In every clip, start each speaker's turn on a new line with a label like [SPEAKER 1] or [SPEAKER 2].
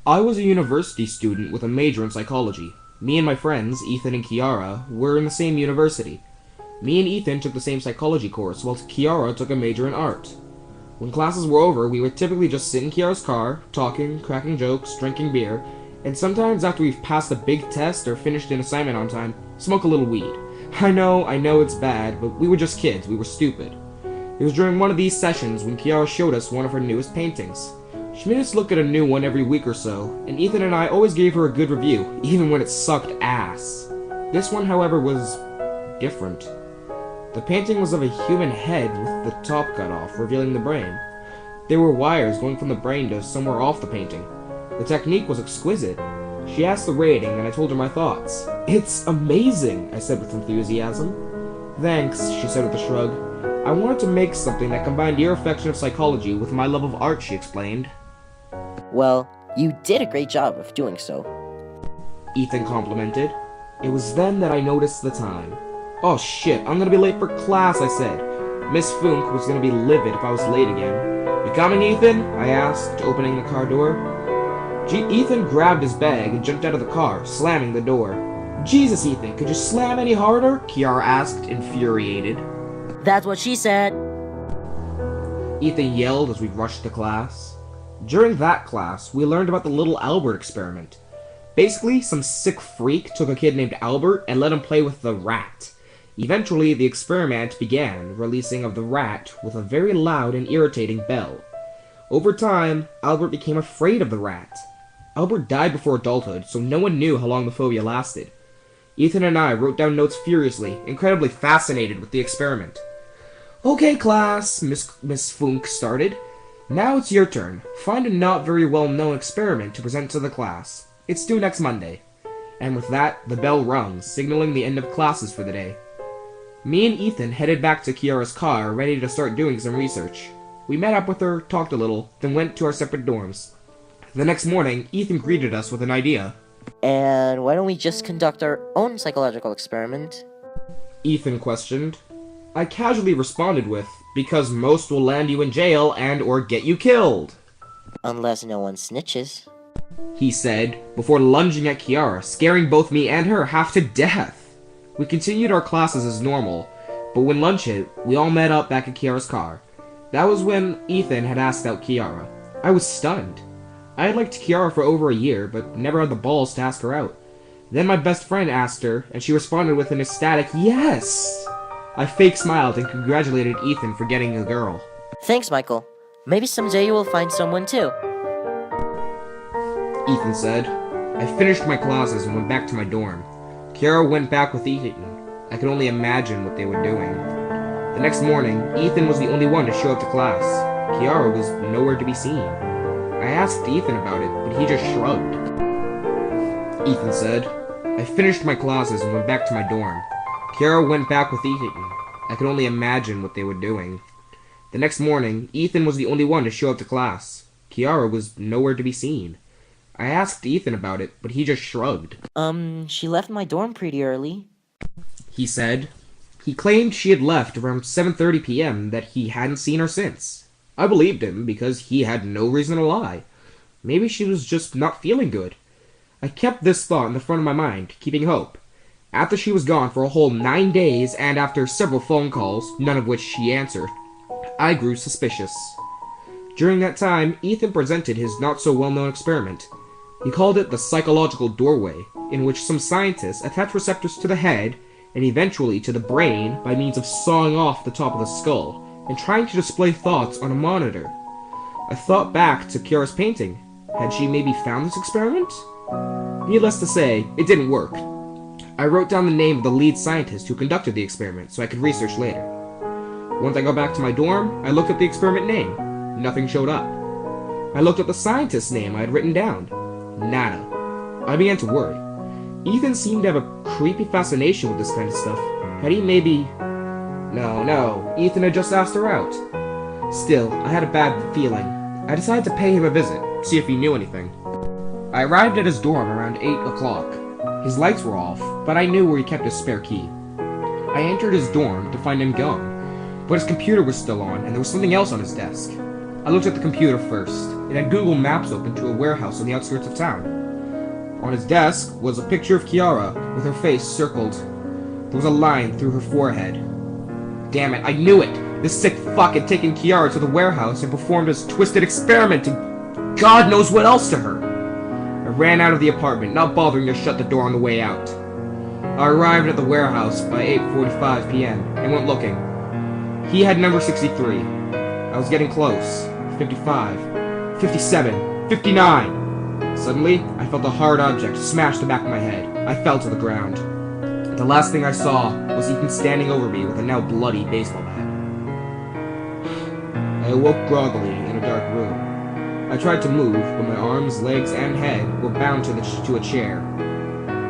[SPEAKER 1] I was a university student with a major in psychology. Me and my friends, Ethan and Kiara, were in the same university. Me and Ethan took the same psychology course, while Kiara took a major in art. When classes were over, we would typically just sit in Kiara's car, talking, cracking jokes, drinking beer, and sometimes after we've passed a big test or finished an assignment on time, smoke a little weed. I know it's bad, but we were just kids, we were stupid. It was during one of these sessions when Kiara showed us one of her newest paintings. She made us look at a new one every week or so, and Ethan and I always gave her a good review, even when it sucked ass. This one, however, was different. The painting was of a human head with the top cut off, revealing the brain. There were wires going from the brain to somewhere off the painting. The technique was exquisite. She asked the rating, and I told her my thoughts. "It's amazing," I said with enthusiasm. "Thanks," she said with a shrug. "I wanted to make something that combined your affection of psychology with my love of art," she explained.
[SPEAKER 2] Well, you did a great job of doing so.
[SPEAKER 1] Ethan complimented. It was then that I noticed the time. "Oh shit, I'm gonna be late for class," I said. Miss Funk was gonna be livid if I was late again. "You coming, Ethan?" I asked, opening the car door. Ethan grabbed his bag and jumped out of the car, slamming the door. "Jesus, Ethan, could you slam any harder?" Kiara asked, infuriated.
[SPEAKER 2] That's what she said.
[SPEAKER 1] Ethan yelled as we rushed to class. During that class, we learned about the little Albert experiment. Basically, some sick freak took a kid named Albert and let him play with the rat. Eventually, the experiment began, releasing of the rat with a very loud and irritating bell. Over time, Albert became afraid of the rat. Albert died before adulthood, so no one knew how long the phobia lasted. Ethan and I wrote down notes furiously, incredibly fascinated with the experiment. "Okay, class," Miss Funk started. "Now it's your turn. Find a not very well-known experiment to present to the class. It's due next Monday." And with that, the bell rung, signaling the end of classes for the day. Me and Ethan headed back to Kiara's car, ready to start doing some research. We met up with her, talked a little, then went to our separate dorms. The next morning, Ethan greeted us with an idea.
[SPEAKER 2] And why don't we just conduct our own psychological experiment?
[SPEAKER 1] Ethan questioned. I casually responded with, "Because most will land you in jail and or get you killed."
[SPEAKER 2] Unless no one snitches.
[SPEAKER 1] He said, before lunging at Kiara, scaring both me and her half to death. We continued our classes as normal, but when lunch hit, we all met up back at Kiara's car. That was when Ethan had asked out Kiara. I was stunned. I had liked Kiara for over a year, but never had the balls to ask her out. Then my best friend asked her, and she responded with an ecstatic yes! I fake smiled and congratulated Ethan for getting a girl.
[SPEAKER 2] Thanks, Michael. Maybe someday you will find someone too.
[SPEAKER 1] Ethan said. I finished my classes and went back to my dorm. Kiara went back with Ethan. I could only imagine what they were doing. The next morning, Ethan was the only one to show up to class. Kiara was nowhere to be seen. I asked Ethan about it, but he just shrugged. Ethan said, I finished my classes and went back to my dorm. Kiara went back with Ethan. I could only imagine what they were doing. The next morning, Ethan was the only one to show up to class. Kiara was nowhere to be seen. I asked Ethan about it, but he just shrugged.
[SPEAKER 2] She left my dorm pretty early.
[SPEAKER 1] He said. He claimed she had left around 7:30 p.m. that he hadn't seen her since. I believed him because he had no reason to lie. Maybe she was just not feeling good. I kept this thought in the front of my mind, keeping hope. After she was gone for a whole 9 days, and after several phone calls, none of which she answered, I grew suspicious. During that time, Ethan presented his not-so-well-known experiment. He called it the psychological doorway, in which some scientists attach receptors to the head and eventually to the brain by means of sawing off the top of the skull and trying to display thoughts on a monitor. I thought back to Kiara's painting. Had she maybe found this experiment? Needless to say, it didn't work. I wrote down the name of the lead scientist who conducted the experiment so I could research later. Once I got back to my dorm, I looked at the experiment name. Nothing showed up. I looked at the scientist's name I had written down. Nada. I began to worry. Ethan seemed to have a creepy fascination with this kind of stuff. Had he maybe... No, Ethan had just asked her out. Still, I had a bad feeling. I decided to pay him a visit, see if he knew anything. I arrived at his dorm around 8 o'clock. His lights were off, but I knew where he kept his spare key. I entered his dorm to find him gone, but his computer was still on and there was something else on his desk. I looked at the computer first. It had Google Maps open to a warehouse on the outskirts of town. On his desk was a picture of Kiara, with her face circled. There was a line through her forehead. Damn it, I knew it! This sick fuck had taken Kiara to the warehouse and performed his twisted experiment and God knows what else to her. I ran out of the apartment, not bothering to shut the door on the way out. I arrived at the warehouse by 8:45 p.m. and went looking. He had number 63. I was getting close. 55. 57. 59. Suddenly, I felt a hard object smash the back of my head. I fell to the ground. The last thing I saw was Ethan standing over me with a now bloody baseball bat. I awoke groggily in a dark room. I tried to move, but my arms, legs, and head were bound to a chair.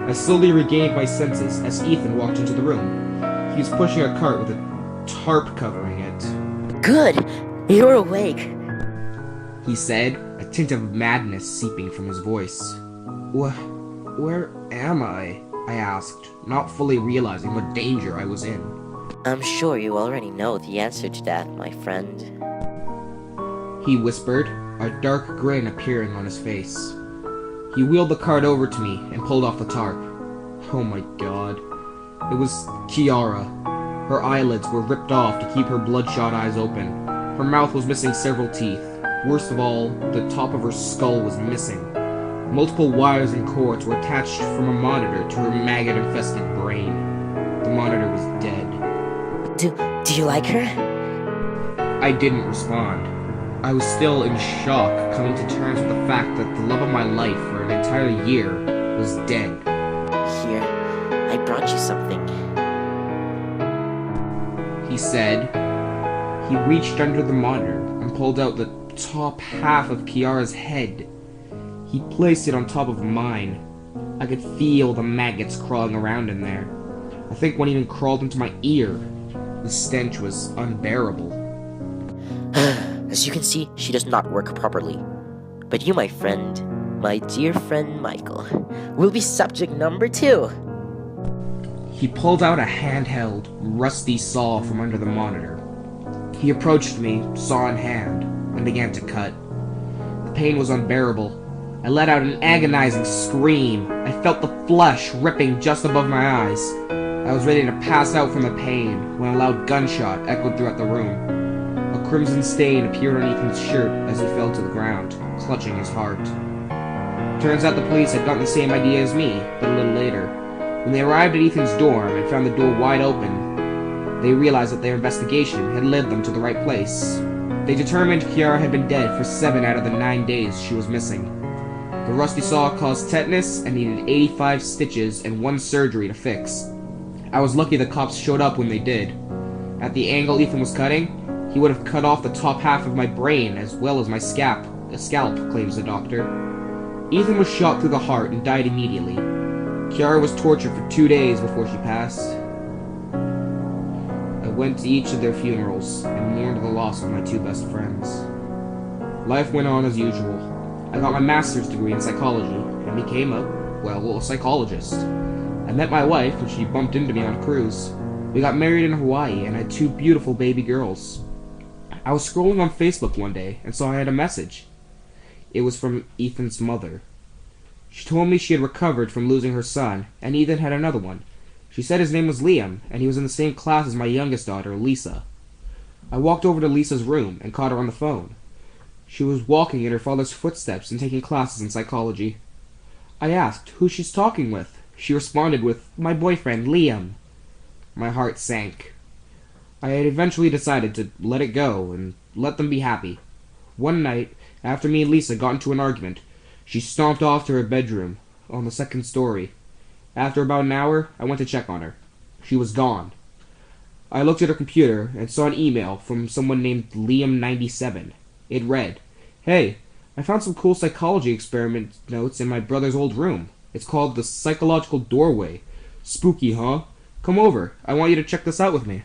[SPEAKER 1] I slowly regained my senses as Ethan walked into the room. He was pushing a cart with a tarp covering it.
[SPEAKER 2] Good! You're awake.
[SPEAKER 1] He said, a tint of madness seeping from his voice. Where am I? I asked, not fully realizing what danger I was in.
[SPEAKER 2] I'm sure you already know the answer to that, my friend.
[SPEAKER 1] He whispered, a dark grin appearing on his face. He wheeled the cart over to me and pulled off the tarp. Oh my god. It was Kiara. Her eyelids were ripped off to keep her bloodshot eyes open. Her mouth was missing several teeth. Worst of all, the top of her skull was missing. Multiple wires and cords were attached from a monitor to her maggot-infested brain. The monitor was dead.
[SPEAKER 2] Do you like her?
[SPEAKER 1] I didn't respond. I was still in shock, coming to terms with the fact that the love of my life for an entire year was dead.
[SPEAKER 2] Here, I brought you something.
[SPEAKER 1] He said. He reached under the monitor and pulled out the top half of Kiara's head. He placed it on top of mine. I could feel the maggots crawling around in there. I think one even crawled into my ear. The stench was unbearable.
[SPEAKER 2] As you can see, she does not work properly. But you, my friend, my dear friend Michael, will be subject number 2.
[SPEAKER 1] He pulled out a handheld, rusty saw from under the monitor. He approached me, saw in hand, and began to cut. The pain was unbearable. I let out an agonizing scream. I felt the flesh ripping just above my eyes. I was ready to pass out from the pain when a loud gunshot echoed throughout the room. A crimson stain appeared on Ethan's shirt as he fell to the ground, clutching his heart. Turns out the police had gotten the same idea as me, but a little later. When they arrived at Ethan's dorm and found the door wide open, they realized that their investigation had led them to the right place. They determined Kiara had been dead for 7 out of the 9 days she was missing. The rusty saw caused tetanus and needed 85 stitches and 1 surgery to fix. I was lucky the cops showed up when they did. At the angle Ethan was cutting, he would have cut off the top half of my brain as well as my scalp, claims the doctor. Ethan was shot through the heart and died immediately. Kiara was tortured for 2 days before she passed. I went to each of their funerals and mourned the loss of my 2 best friends. Life went on as usual. I got my master's degree in psychology and became a psychologist. I met my wife when she bumped into me on a cruise. We got married in Hawaii and had 2 beautiful baby girls. I was scrolling on Facebook one day and saw I had a message. It was from Ethan's mother. She told me she had recovered from losing her son, and Ethan had another one. She said his name was Liam, and he was in the same class as my youngest daughter, Lisa. I walked over to Lisa's room and caught her on the phone. She was walking in her father's footsteps and taking classes in psychology. I asked who she's talking with. She responded with, "My boyfriend, Liam." My heart sank. I had eventually decided to let it go and let them be happy. One night, after me and Lisa got into an argument, she stomped off to her bedroom on the 2nd story. After about an hour, I went to check on her. She was gone. I looked at her computer and saw an email from someone named Liam97. It read, "Hey, I found some cool psychology experiment notes in my brother's old room. It's called the Psychological Doorway. Spooky, huh? Come over. I want you to check this out with me."